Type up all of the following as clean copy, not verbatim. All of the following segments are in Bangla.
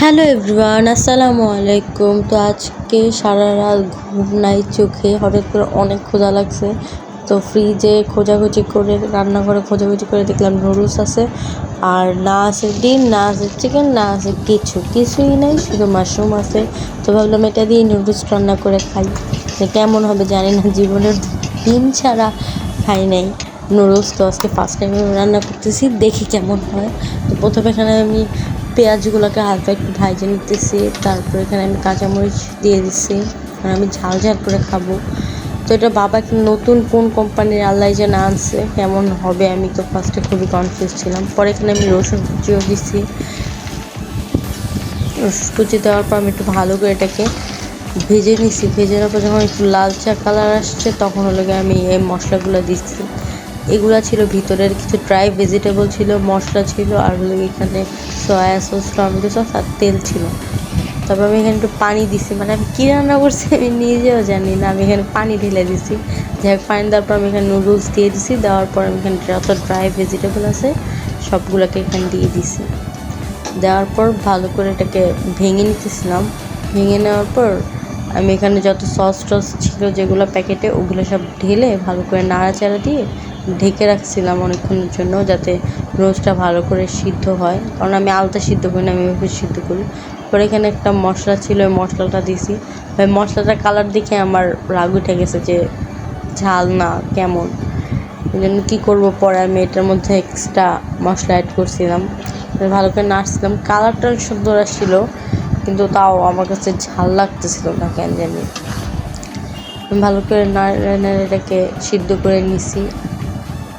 হ্যালো এভরিওয়ান, আসসালামু আলাইকুম। তো আজকে সারা রাত ঘুম নাই চোখে, হঠাৎ করে অনেক ক্ষুধা লাগছে। তো ফ্রিজে খোঁজাখুঁজি করে, রান্নাঘরে খোঁজাখুঁজি করে দেখলাম নুডলস আছে, আর না আছে ডিম, না আছে চিকেন, না আছে কিছুই নেই, শুধু মাশরুম আছে। তো ভাবলাম এটা দিয়ে নুডলস রান্না করে খাই। কেমন হবে জানি না, জীবনের ডিম ছাড়া খাই নাই নুডলস। তো আজকে ফার্স্ট টাইম রান্না করতেছি, দেখি কেমন হয়। তো প্রথমে এখানে আমি পেঁয়াজগুলোকে হালকা একটু ভাজে নিতেছি, তারপর এখানে আমি কাঁচামরিচ দিয়ে দিচ্ছি, আর আমি ঝাল ঝাল করে খাবো। তো এটা বাবা একটা নতুন কোন কোম্পানির আল্লাহ যে না আনছে, কেমন হবে আমি তো ফার্স্টে খুবই কনফিউজ ছিলাম। পরে এখানে আমি রসুন কুচিও দিচ্ছি। রসুন কুচি দেওয়ার পর আমি একটু ভালো করে এটাকে ভেজে নিচ্ছি। ভেজে নেওয়ার পর যখন একটু লালচা কালার আসছে, তখন হলো গিয়ে আমি এই মশলাগুলো দিচ্ছি। এগুলা ছিল ভিতরের কিছু ড্রাই ভেজিটেবল ছিল, মশলা ছিল, আর হলো এখানে সয়া সস, টমেটো সস আর তেল ছিল। তারপর আমি এখানে একটু পানি দিছি, মানে আমি কী রান্না করছি আমি নিজেও জানি না। আমি এখানে পানি ঢেলে দিছি। যাই হোক, পানি দেওয়ার পর আমি এখানে নুডলস দিয়ে দিছি। দেওয়ার পর আমি এখানে যত ড্রাই ভেজিটেবল আছে সবগুলোকে এখানে দিয়ে দিছি। দেওয়ার পর ভালো করে এটাকে ভেঙে নিতেছিলাম। ভেঙে নেওয়ার পর আমি এখানে যত সস টস ছিল যেগুলো প্যাকেটে, ওগুলো সব ঢেলে ভালো করে নাড়াচাড়া দিয়ে ঢেকে রাখছিলাম অনেকক্ষণের জন্য, যাতে রোস্টটা ভালো করে সিদ্ধ হয়। কারণ আমি আলতা সিদ্ধ করি না, আমি ওইভাবে সিদ্ধ করি। পরে এখানে একটা মশলা ছিল, ওই মশলাটা দিছি। ওই মশলাটার কালার দেখে আমার রাগ উঠে গেছে যে ঝাল না, কেমন। এই জন্য কী করবো, পরে আমি এটার মধ্যে এক্সট্রা মশলা অ্যাড করছিলাম, ভালো করে নাড়ছিলাম। কালারটা সুন্দর আসছিল, কিন্তু তাও আমার কাছে ঝাল লাগতেছিল না কেন জানি। ভালো করে নাড়ে এটাকে সিদ্ধ করে নিছি।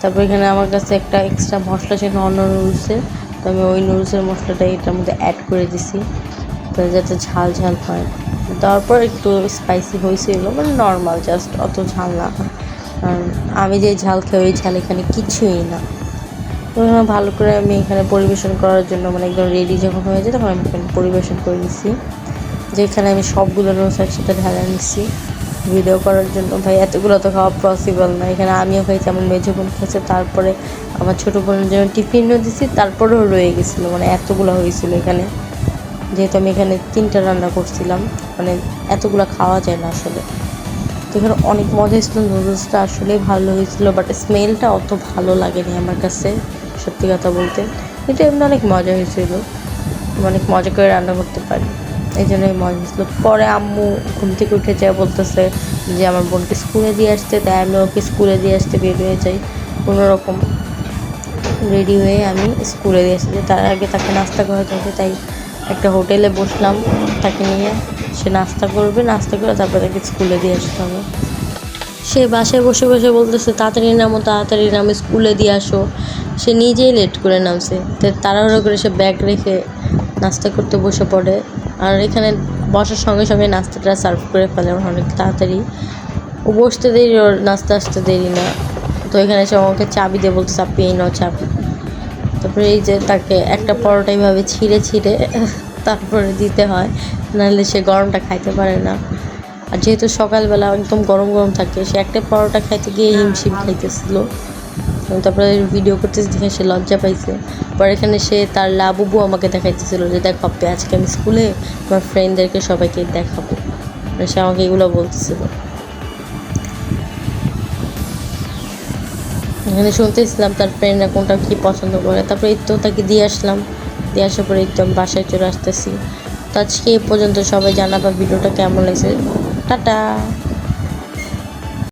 তারপর এখানে আমার কাছে একটা এক্সট্রা মশলা ছিল অন্য নুডলসের, তো আমি ওই নুডলসের মশলাটা এটার মধ্যে অ্যাড করে দিছি, তো যাতে ঝাল ঝাল হয়। তারপর একটু স্পাইসি হয়েছিল, মানে নর্মাল, জাস্ট অত ঝাল না। কারণ আমি যে ঝাল খাই ওই ঝাল এখানে কিছুই না। তো ভালো করে আমি এখানে পরিবেশন করার জন্য, মানে একদম রেডি যখন হয়ে যায় তখন আমি এখানে পরিবেশন করে নিচ্ছি। যেখানে আমি সবগুলো নুডলস একসাথে ঢালা নিচ্ছি ভিডিও করার জন্য। ভাই এতগুলো তো খাওয়া পসিবল না। এখানে আমিও খাইছি, আমার মেজো বোন খেয়েছে, তারপরে আমার ছোটো বোনের জন্য টিফিনও দিছি, তারপরেও রয়ে গেছিলো, মানে এতগুলো হয়েছিল এখানে। যেহেতু আমি এখানে 3টা রান্না করছিলাম, মানে এতগুলো খাওয়া যায় না আসলে। তো এখানে অনেক মজা হয়েছিল, নুডলসটা আসলেই ভালো হয়েছিল, বাট স্মেলটা অত ভালো লাগেনি আমার কাছে, সত্যি কথা বলতে। কিন্তু এমনি অনেক মজা হয়েছিল, অনেক মজা করে রান্না করতে পারি, এই জন্যই মজা হয়েছিল। পরে আম্মু ঘুম থেকে উঠে যায়, বলতেছে যে আমার বোনকে স্কুলে দিয়ে আসতে, তাই আমি ওকে স্কুলে দিয়ে আসতে বের হয়ে যাই। কোনোরকম রেডি হয়ে আমি স্কুলে দিয়ে আসতে, তার আগে তাকে নাস্তা করাতে হবে, তাই একটা হোটেলে বসলাম তাকে নিয়ে। সে নাস্তা করবে, নাস্তা করে তারপরে তাকে স্কুলে দিয়ে আসতে হবে। সে বাসায় বসে বসে বলতেছে তাড়াতাড়ি নামো, তাড়াতাড়ি নামো, স্কুলে দিয়ে আসো। সে নিজেই লেট করে নামছে, তাড়াহুড়ো করে সে ব্যাগ রেখে নাস্তা করতে বসে পড়ে। আর এখানে বসার সঙ্গে সঙ্গে নাস্তাটা সার্ভ করে ফেলে অনেক তাড়াতাড়ি। ও বসতে দেরি, ওর নাস্তা আসতে দেরি না। তো এখানে সে আমাকে চাবি দিয়ে বলতেছে, আপনি এই নাও চাবি। তারপরে এই যে তাকে একটা পরোটা এইভাবে ছিঁড়ে ছিঁড়ে তারপরে দিতে হয়, নাহলে সে গরমটা খাইতে পারে না। আর যেহেতু সকালবেলা একদম গরম গরম থাকে, সে একটা পরোটা খাইতে গিয়ে হিমশিম খাইতেছিল। তারপরে ভিডিও করতেছে দেখে সে লজ্জা পাইছে। পরে এখানে সে তার লাবুবু আমাকে দেখাইতেছিল যে দেখো আপনি, আজকে আমি স্কুলে আমার ফ্রেন্ডদেরকে সবাইকে দেখাবো। সে আমাকে এগুলো বলতেছিল। এখানে শুনতেছিলাম তার ফ্রেন্ডরা কোনটা কী পছন্দ করে। তারপরে এই তো তাকে দিয়ে আসলাম, দিয়ে আসার পরে একদম বাসায় চলে আসতেছি। তো আজকে এই পর্যন্ত, সবাই জানাবা ভিডিওটা কেমন লাগছে। টাটা।